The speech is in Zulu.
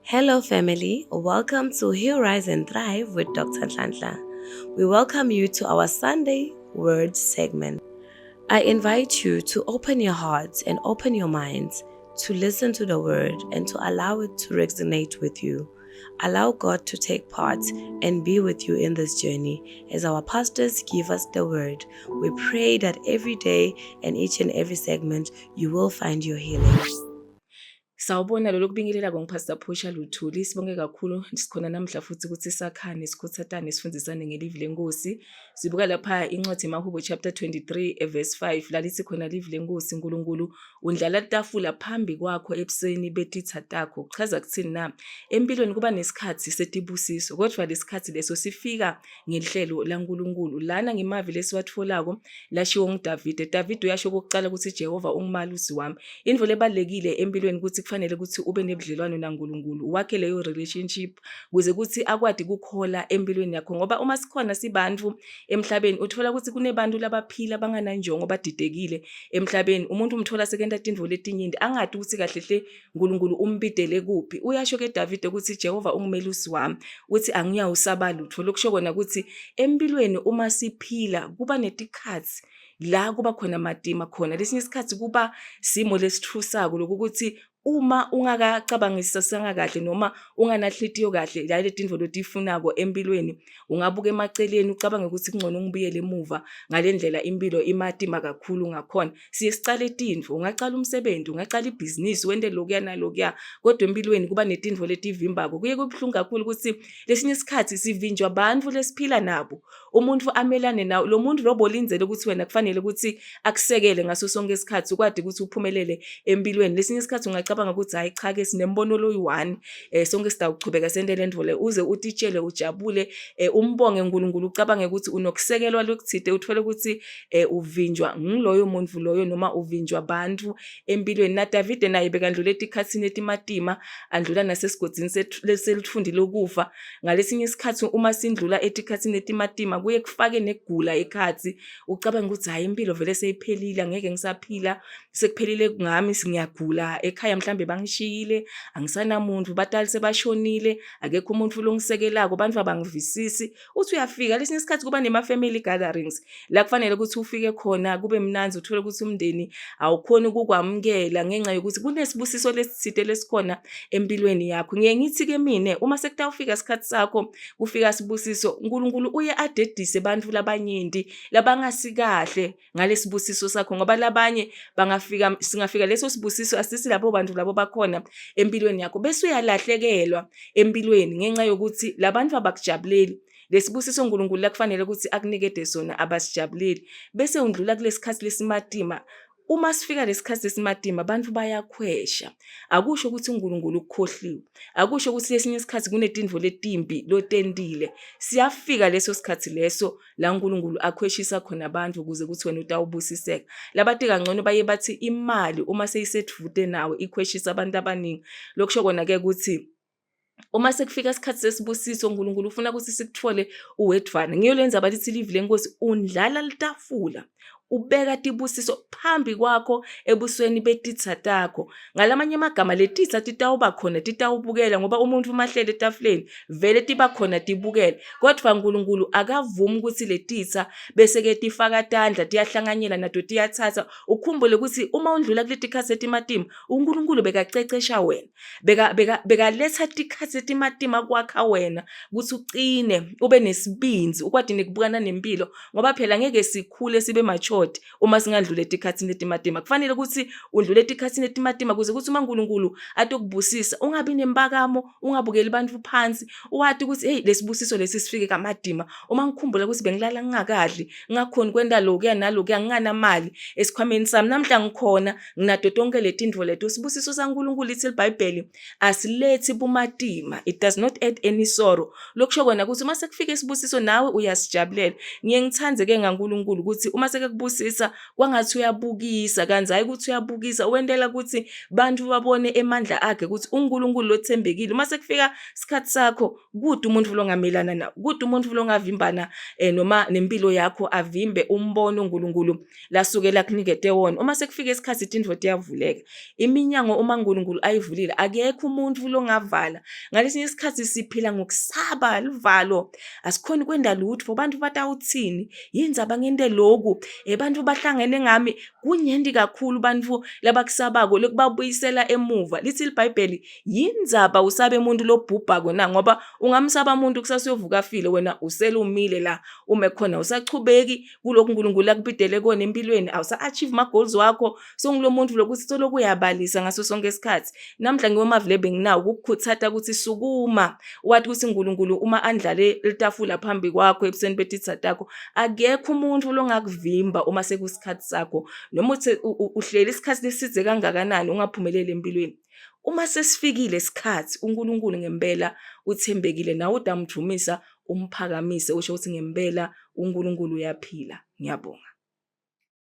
Hello, family. Welcome to Heal, Rise, and Thrive with Dr. Nhlanhla. We welcome you to our Sunday Word segment. I invite you to open your hearts and open your minds to listen to the Word and to allow it to resonate with you. Allow God to take part and be with you in this journey as our pastors give us the Word. We pray that every day and each and every segment you will find your healing. Sawubona lo kubingelela ngongipastor Phusha Luthuli. Sibonge kakhulu sikhona namhla futhi ukuthi sakhane sikhuthathane sifundisane ngelivi lenkosi. Sibuka lapha incwadi maHubo chapter 23 verse 5 lalithi khona livi lenkosi uNkulunkulu undlala tafula phambi kwakho ebusweni betitha takho. Kuchaza kuthini na? Empilweni kuba nesikhathi setibusiso kodwa lesikhathi leso sifika ngelihlelo laNkulunkulu. Lana ngimavi lesiwatfolako lashiwo nguDavid. David uyasho kokucala ukuthi Jehova ungumalusi wami. Indvo lebalekile empilweni ukuthi kufanele ukuthi ube nebudlelwano naNkulunkulu wakhe leyo relationship kuze ukuthi akwadi kukhola empilweni yakho ngoba uma sikhona sibantu emhlabeni uthola ukuthi kunebantu labaphila bangananjongo badidekile emhlabeni umuntu umthola sekenta tindvo letinyindi angadi ukuthi kahle hle uNkulunkulu umbidele kuphi uyasho ke David ukuthi Jehova ungumelusi wami uthi angiyawusaba lutho lokusho kona ukuthi empilweni uma siphila kuba netikhathi la kuba khona madima khona lesinye isikhathi kuba simo lesithusako lokuthi uma ungakacabangisisanga kahle noma unganahlitiyo kahle la letindvo lotifunako empilweni ungabuka emaceleni ucabange ukuthi kungcono ngibuyele emuva ngalendlela impilo imatima kakhulu ngakhona siye sicale tindvo ungaqala umsebenzi ungaqala ibhizinisi wende lokuya nalokuya kodwa empilweni kuba netindvo letivimbako kuye kubhlungu kakhulu ukuthi lesinye isikhathi sivinjwa abantu lesiphila nabo umuntu amelane nawo lo muntu lobolinzele ukuthi wena kufanele ukuthi akusekele ngaso sonke isikhathi ukwadi ukuthi uphumelele empilweni lesinye isikhathi ungacabanga ukuthi hayi cha ke sinembono lo yi1 sonke sitawuchubeka sendele ndvo le uze utitshele ujabule umbonge uNkulunkulu ucabange ukuthi unokusekelwa lokuthide uthole ukuthi uvinjwa ngiloyo muntu loyo noma uvinjwa abantu empilweni na David naye bekandlula etikhatsini etimatima andlula nasesigodini selifundile ukufa ngalesinye isikhathi uma sindlula etikhatsini etimatima kuye kufake negula ekhathi ucabanga ukuthi hayi impilo vele seyiphelile angeke ngisaphila sekuphelile ngami singiyagula ekhaya mhlambe bangishiyile angisanamuntu batali sebashonile akekho umuntu longisekelako abantu abangivisisi uthi uyafika lesinye isikhathi kuba nema family gatherings la kufanele ukuthi ufike khona kube mnanzi uthole ukuthi umndeni awukhona ukukwamukela ngenxa yokuthi kunesibusiso lesithide lesikhona empilweni yakho ngithi ke mine uma sekutawufika isikhathi sakho kufika sibusiso uNkulunkulu uye adedise abantu labanyenti labangasikahle ngalesibusiso sakho ngoba labanye bangafika singafika leso sibusiso asisi labo bantu labo bakhona empilweni yakho bese uyalahlekelwa empilweni ngenxa yokuthi labantu abakujabuleli lesibusiso uNkulunkulu lakufanele ukuthi akunikede sona abasijabuleli bese undlula kulesikhathi lesimatima uma sifika lesikhathi lesimatima abantu bayakhwesha akusho ukuthi uNkulunkulu ukukhohliwe akusho ukuthi lesinye isikhathi kunetindvo letimbi lotendile siyafika leso sikhathi leso la uNkulunkulu akhweshisa khona abantu ukuze ukuthi wena utawubusiseka labati kangcono baye bathi imali uma seyisedvute nawe ikhweshisa abantu abaningi lokusho kona ke ukuthi uma sekufika isikhathi sesibusiso uNkulunkulu ufuna ukuthi sikuthole uwedvana ngiyolenza abathi live lenkosi undlala litafula ubeka tibusiso phambi kwakho ebusweni betitha takho ngalamanye amagama letitha titawuba khona titawubukela ngoba umuntu umahlele etafuleni vele tiba khona tibukela kodwa uNkulunkulu akavumi ukuthi letitha bese ke tifaka tandla tiyahlanganyela nato tiyathatha ukukhumbule ukuthi uma undlula kuletikhathi etimatima uNkulunkulu bekacecesha wena beka letha tikhathi etimatima kwakha wena ukuthi ucine ube nesibinzi ukwadi nekubukana nempilo ngoba phela ngeke sikhule sibe mature uma singandlula etikhatsini etimatima kufanele ukuthi undlule etikhatsini etimatima kuze ukuthi uma uNkulunkulu atokubusisa ungabi nembakamo ungabukeli abantu phansi uwathi ukuthi hey lesibusiso lesi sifike kamadima uma ngikhumbula ukuthi bengilala ngingakadli ngakhona kwenda lokuya nalokuya nginganamali esikhwameni sami namhla ngikhona nginato tonke letindvo leto sibusiso saNkulunkulu lithi iBhayibheli asilethi bumatima it does not add any sorrow lokusho kona ukuthi uma sekufika isibusiso nawe uyasijabulela ngiyengithanze ke ngaNkulunkulu ukuthi uma seke uyabusisa kwangathi uyabukisa kanti hayi ukuthi uyabukisa wendela ukuthi bantu babone emandla akhe ukuthi uNkulunkulu lothembekile. Uma sekufika isikhathi sakho kude umuntu longamelana nawo, kude umuntu longavimbana noma nempilo yakho avimbe umbono uNkulunkulu lasukela kunikete wona. Uma sekufika isikhathi indvodza iyavuleka, iminyango uma uNkulunkulu ayivulile akekho umuntu longavala. Ngalesinye isikhathi siphila ngokusaba livalo, asikhoni kwenda lutho abantu batawuthini yindzaba ngente lokhu bantu bahlangene ngami kunyendi kakhulu bantu labakusabako lokubabuyisela emuva. Lithi iBhayibheli yindzaba usabe umuntu lobhubhako na, ngoba ungamsaba umuntu kusasa uyovuka afile wena uselumile la ume khona usachubeki kulokhu uNkulunkulu akubidele kona empilweni, awusa-achieve ama-goals wakho. So ngilo muntu lokuthi soloko uyabalisa ngaso sonke isikhathi. Namhla ngiwomavile benginawo ukukhuthata ukuthi sukuma wathi ukuthi uNkulunkulu uma andlale litafula phambi kwakho ebusweni betitha takho akekho umuntu longakuvimba uma sekusikhathi sakho. Noma uthi uhleli isikhathi leside kangakanani ungaphumeleli empilweni, uma sesifikile isikhathi uNkulunkulu ngempela uthembekile nawe udamjumisa umphakamise usho ukuthi ngempela uNkulunkulu uyaphila. Ngiyabonga.